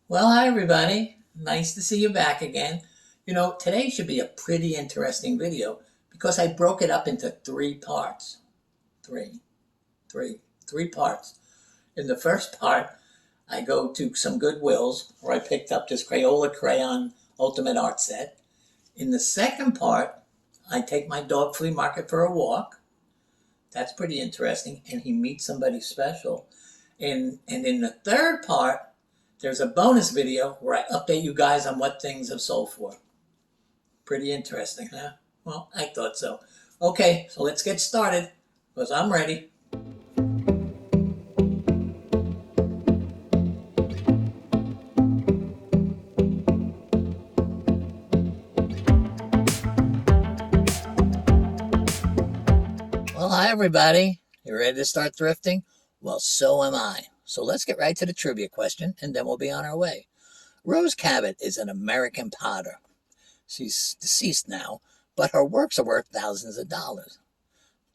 Well, hi everybody. Nice to see you back again. Today should be a pretty interesting video because I broke it up into three parts. Three, three parts. In the first part, I go to some Goodwills where I picked up this Crayola Crayon Ultimate Art Set. In the second part, I take my dog flea market for a walk. That's pretty interesting. And he meets somebody special. And in the third part, there's a bonus video where I update you guys on what things have sold for. Pretty interesting, huh? Well, I thought so. Okay, so let's get started because I'm ready. Well, hi everybody. You ready to start thrifting? Well, so am I. So let's get right to the trivia question and then we'll be on our way. Rose Cabot is an American potter. She's deceased now, but her works are worth thousands of dollars.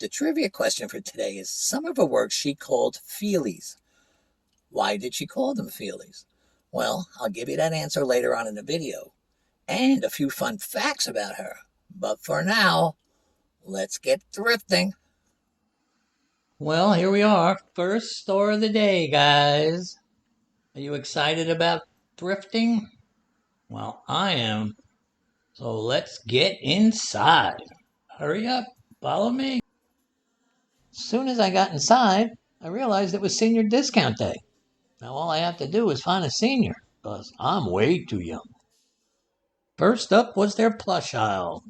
The trivia question for today is some of her works she called feelies. Why did she call them feelies? Well, I'll give you that answer later on in the video and a few fun facts about her. But for now, let's get thrifting. Well, here we are. First store of the day, guys. Are you excited about thrifting? Well, I am. So let's get inside. Hurry up, follow me. As soon as I got inside, I realized it was senior discount day. Now all I have to do is find a senior, because I'm way too young. First up was their plush aisle.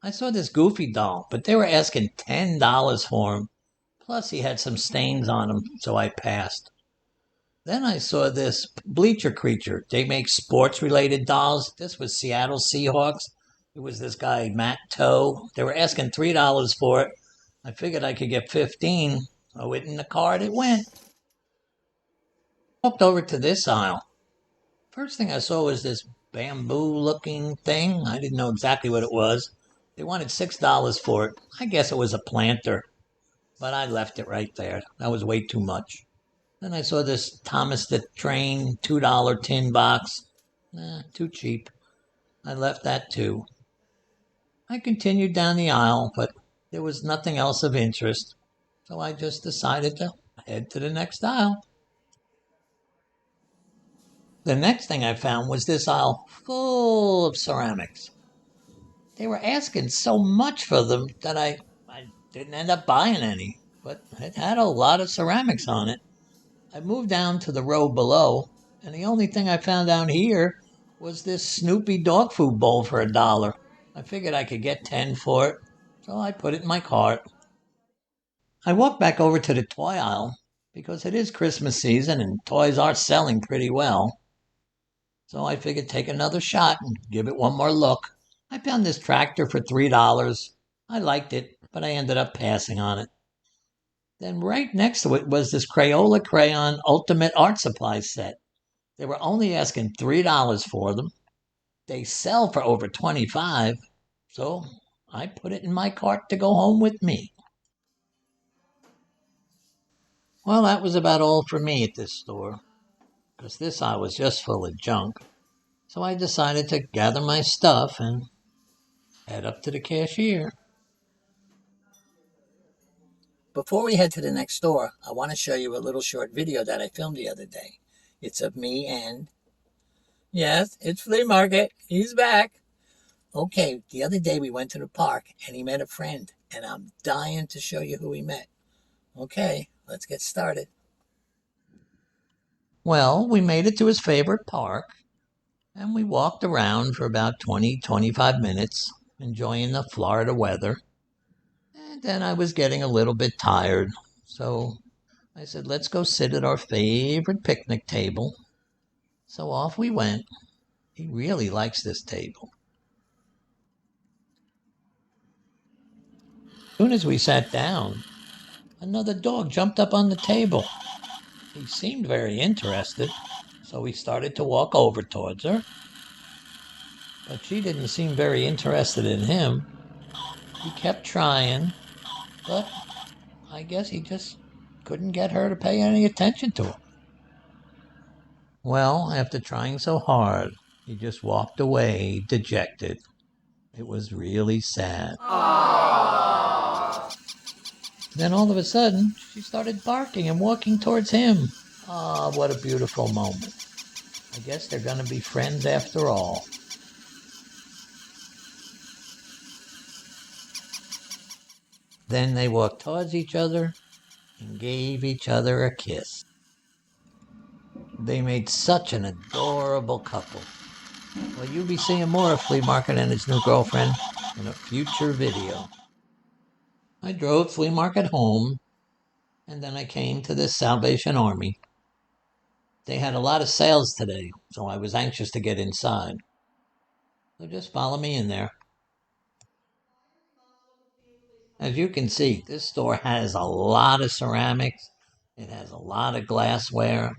I saw this Goofy doll, but they were asking $10 for him. Plus he had some stains on him, so I passed. Then I saw this Bleacher Creature. They make sports-related dolls. This was Seattle Seahawks. It was this guy, Matt Toe. They were asking $3 for it. I figured I could get 15. So in the cart it went. Walked over to this aisle. First thing I saw was this bamboo-looking thing. I didn't know exactly what it was. They wanted $6 for it. I guess it was a planter, but I left it right there. That was way too much. Then I saw this Thomas the Train $2 tin box. Too cheap. I left that too. I continued down the aisle, but there was nothing else of interest, so I just decided to head to the next aisle. The next thing I found was this aisle full of ceramics. They were asking so much for them that I didn't end up buying any, but it had a lot of ceramics on it. I moved down to the row below, and the only thing I found down here was this Snoopy dog food bowl for $1. I figured I could get 10 for it, so I put it in my cart. I walked back over to the toy aisle because it is Christmas season and toys are selling pretty well. So I figured take another shot and give it one more look. I found this tractor for $3. I liked it, but I ended up passing on it. Then right next to it was this Crayola Crayon Ultimate Art Supply set. They were only asking $3 for them. They sell for over 25, so I put it in my cart to go home with me. Well, that was about all for me at this store, because this aisle was just full of junk. So I decided to gather my stuff and head up to the cashier. Before we head to the next store, I want to show you a little short video that I filmed the other day. It's of me and... Yes, it's Flea Market. He's back. Okay, the other day we went to the park and he met a friend, and I'm dying to show you who he met. Okay, let's get started. Well, we made it to his favorite park, and we walked around for about 20-25 minutes, enjoying the Florida weather. And then I was getting a little bit tired, so I said, let's go sit at our favorite picnic table. So off we went. He really likes this table. As soon as we sat down, another dog jumped up on the table. He seemed very interested, so we started to walk over towards her. But she didn't seem very interested in him. He kept trying, but I guess he just couldn't get her to pay any attention to him. Well, after trying so hard, he just walked away dejected. It was really sad. Then all of a sudden, she started barking and walking towards him. Ah, what a beautiful moment. I guess they're going to be friends after all. Then they walked towards each other and gave each other a kiss. They made such an adorable couple. Well, you'll be seeing more of Flea Market and his new girlfriend in a future video. I drove Flea Market home, and then I came to this Salvation Army. They had a lot of sales today, so I was anxious to get inside. So just follow me in there. As you can see, this store has a lot of ceramics. It has a lot of glassware.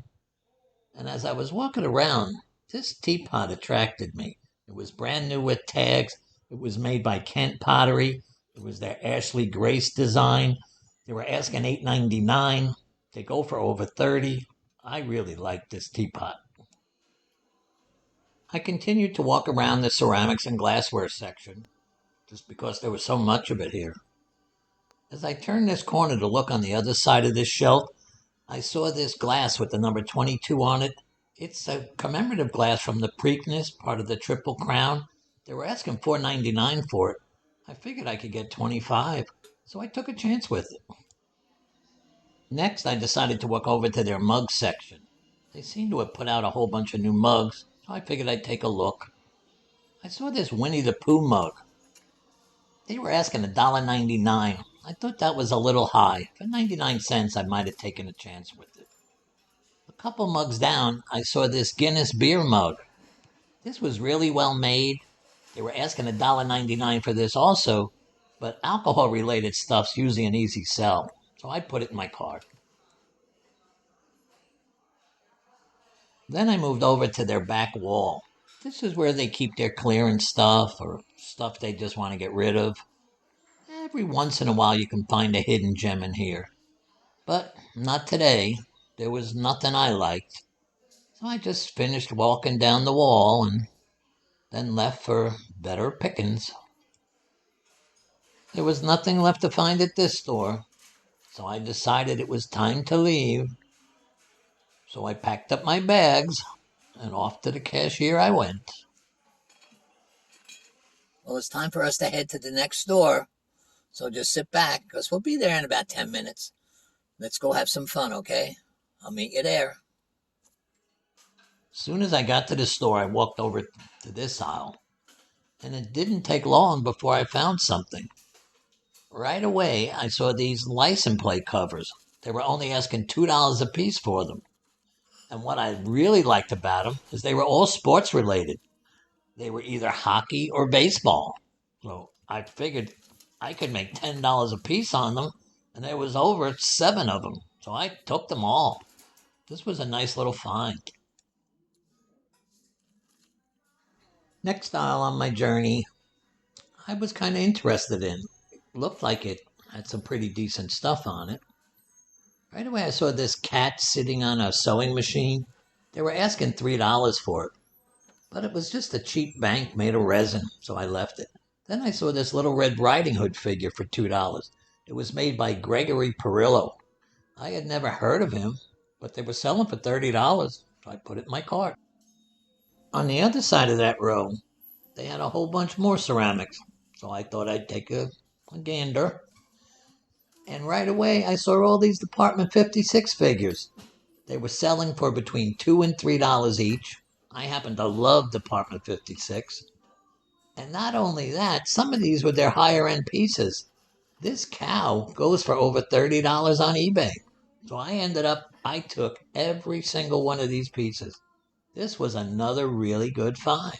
And as I was walking around, this teapot attracted me. It was brand new with tags. It was made by Kent Pottery. It was their Ashley Grace design. They were asking $8.99. They go for over $30. I really like this teapot. I continued to walk around the ceramics and glassware section just because there was so much of it here. As I turned this corner to look on the other side of this shelf, I saw this glass with the number 22 on it. It's a commemorative glass from the Preakness, part of the Triple Crown. They were asking $4.99 for it. I figured I could get $25, so I took a chance with it. Next, I decided to walk over to their mug section. They seem to have put out a whole bunch of new mugs, so I figured I'd take a look. I saw this Winnie the Pooh mug. They were asking $1.99. I thought that was a little high. For 99 cents, I might have taken a chance with it. A couple mugs down, I saw this Guinness beer mug. This was really well made. They were asking $1.99 for this also, but alcohol-related stuff's usually an easy sell, so I put it in my cart. Then I moved over to their back wall. This is where they keep their clearance stuff or stuff they just want to get rid of. Every once in a while you can find a hidden gem in here. But not today. There was nothing I liked. So I just finished walking down the wall and then left for better pickings. There was nothing left to find at this store, so I decided it was time to leave. So I packed up my bags and off to the cashier I went. Well, it's time for us to head to the next store. So just sit back, because we'll be there in about 10 minutes. Let's go have some fun, okay? I'll meet you there. As soon as I got to the store, I walked over to this aisle. And it didn't take long before I found something. Right away, I saw these license plate covers. They were only asking $2 a piece for them. And what I really liked about them is they were all sports related. They were either hockey or baseball. So I figured I could make $10 a piece on them, and there was over 7 of them. So I took them all. This was a nice little find. Next aisle on my journey, I was kind of interested in. It looked like it had some pretty decent stuff on it. Right away I saw this cat sitting on a sewing machine. They were asking $3 for it, but it was just a cheap bank made of resin, so I left it. Then I saw this little Red Riding Hood figure for $2. It was made by Gregory Perillo. I had never heard of him, but they were selling for $30, so I put it in my cart. On the other side of that row, they had a whole bunch more ceramics, so I thought I'd take a gander. And right away, I saw all these Department 56 figures. They were selling for between $2 and $3 each. I happen to love Department 56. And not only that, some of these were their higher end pieces. This cow goes for over $30 on eBay. So I took every single one of these pieces. This was another really good find.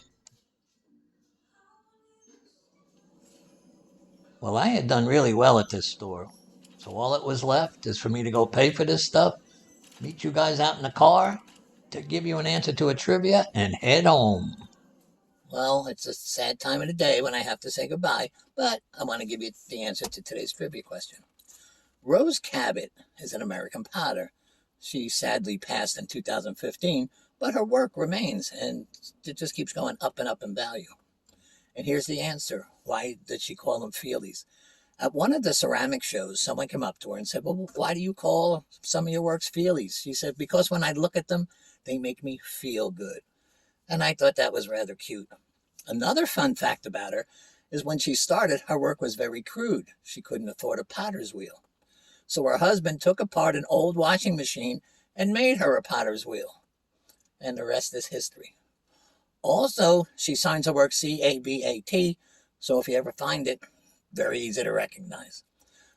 Well, I had done really well at this store. So all that was left is for me to go pay for this stuff, meet you guys out in the car, to give you an answer to a trivia, and head home. Well, it's a sad time of the day when I have to say goodbye, but I want to give you the answer to today's trivia question. Rose Cabot is an American potter. She sadly passed in 2015, but her work remains and it just keeps going up and up in value. And here's the answer. Why did she call them feelies? At one of the ceramic shows, someone came up to her and said, well, why do you call some of your works feelies? She said, because when I look at them, they make me feel good. And I thought that was rather cute. Another fun fact about her is when she started, her work was very crude. She couldn't afford a potter's wheel. So her husband took apart an old washing machine and made her a potter's wheel. And the rest is history. Also, she signs her work CABAT, so if you ever find it, very easy to recognize.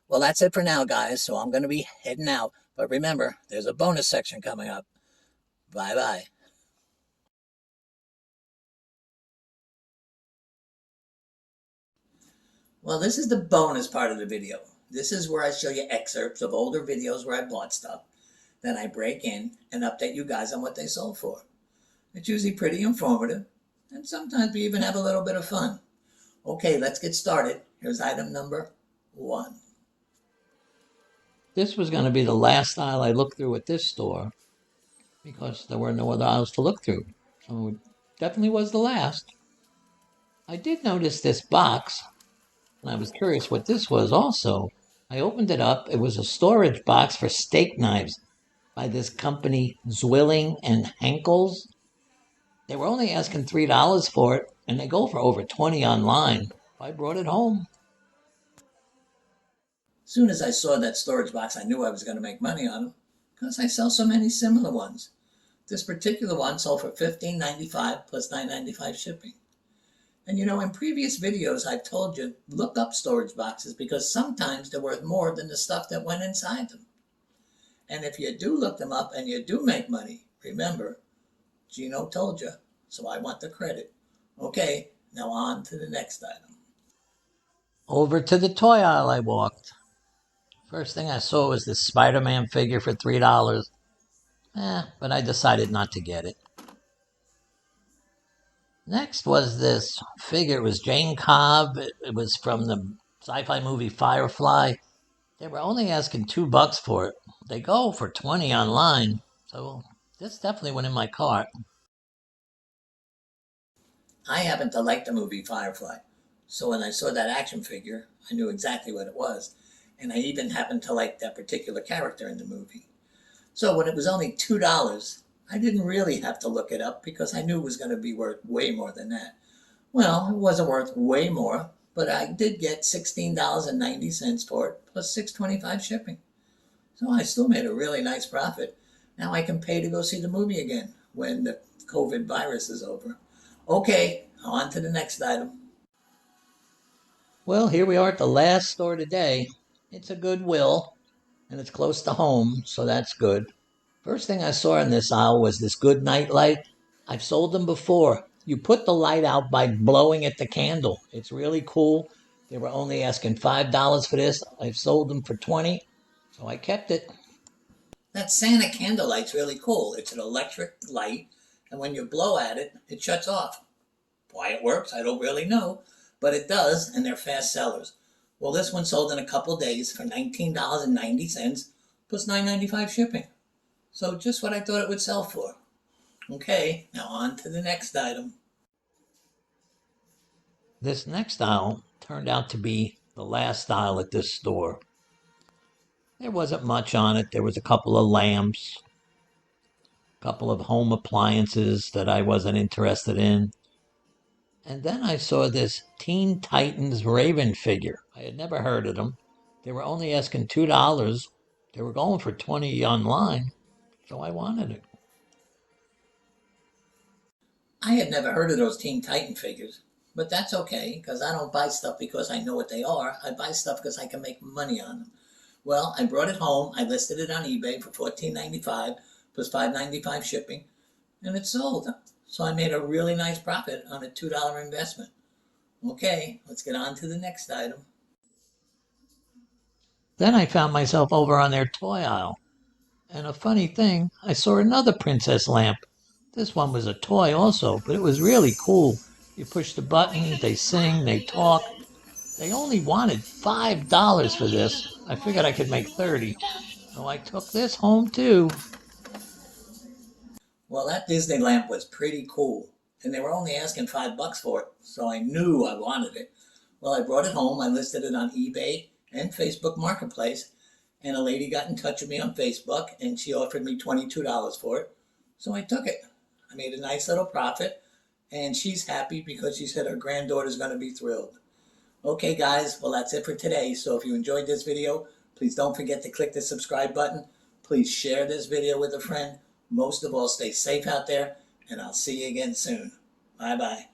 Well, that's it for now, guys, so I'm going to be heading out. But remember, there's a bonus section coming up. Bye-bye. Well, this is the bonus part of the video. This is where I show you excerpts of older videos where I bought stuff. Then I break in and update you guys on what they sold for. It's usually pretty informative, and sometimes we even have a little bit of fun. Okay, let's get started. Here's item number 1. This was going to be the last aisle I looked through at this store because there were no other aisles to look through. So it definitely was the last. I did notice this box, and I was curious what this was also. I opened it up. It was a storage box for steak knives by this company, Zwilling and Henkel's. They were only asking $3 for it, and they go for over $20 online. I brought it home. As soon as I saw that storage box, I knew I was going to make money on them because I sell so many similar ones. This particular one sold for $15.95 plus $9.95 shipping. And you know, in previous videos, I've told you, look up storage boxes because sometimes they're worth more than the stuff that went inside them. And if you do look them up and you do make money, remember, Geno told you, so I want the credit. Okay, now on to the next item. Over to the toy aisle I walked. First thing I saw was this Spider-Man figure for $3. But I decided not to get it. Next was this figure. It was Jane Cobb. It was from the sci-fi movie Firefly. They were only asking $2 for it. They go for $20 online. So this definitely went in my cart. I happen to like the movie Firefly. So when I saw that action figure, I knew exactly what it was. And I even happened to like that particular character in the movie. So when it was only $2, I didn't really have to look it up because I knew it was going to be worth way more than that. Well, it wasn't worth way more, but I did get $16.90 for it plus $6.25 shipping. So I still made a really nice profit. Now I can pay to go see the movie again when the COVID virus is over. Okay, on to the next item. Well, here we are at the last store today. It's a Goodwill, and it's close to home, so that's good. First thing I saw in this aisle was this good night light. I've sold them before. You put the light out by blowing at the candle. It's really cool. They were only asking $5 for this. I've sold them for $20, so I kept it. That Santa candle light's really cool. It's an electric light, and when you blow at it, it shuts off. Why it works, I don't really know, but it does, and they're fast sellers. Well, this one sold in a couple days for $19.90 plus $9.95 shipping. So just what I thought it would sell for. Okay, now on to the next item. This next aisle turned out to be the last aisle at this store. There wasn't much on it. There was a couple of lamps, a couple of home appliances that I wasn't interested in. And then I saw this Teen Titans Raven figure. I had never heard of them. They were only asking $2. They were going for $20 online, so I wanted it. I had never heard of those Teen Titan figures, but that's okay because I don't buy stuff because I know what they are. I buy stuff because I can make money on them. Well, I brought it home. I listed it on eBay for $14.95 plus $5.95 shipping, and it sold. So I made a really nice profit on a $2 investment. Okay, let's get on to the next item. Then I found myself over on their toy aisle. And a funny thing, I saw another princess lamp. This one was a toy also, but it was really cool. You push the button, they sing, they talk. They only wanted $5 for this. I figured I could make 30. So I took this home too. Well, that Disney lamp was pretty cool, and they were only asking $5 for it, so I knew I wanted it. Well, I brought it home, I listed it on eBay and Facebook Marketplace, and a lady got in touch with me on Facebook, and she offered me $22 for it, so I took it. I made a nice little profit, and she's happy because she said her granddaughter's going to be thrilled. Okay, guys, well, that's it for today. So if you enjoyed this video, please don't forget to click the subscribe button. Please share this video with a friend. Most of all, stay safe out there, and I'll see you again soon. Bye-bye.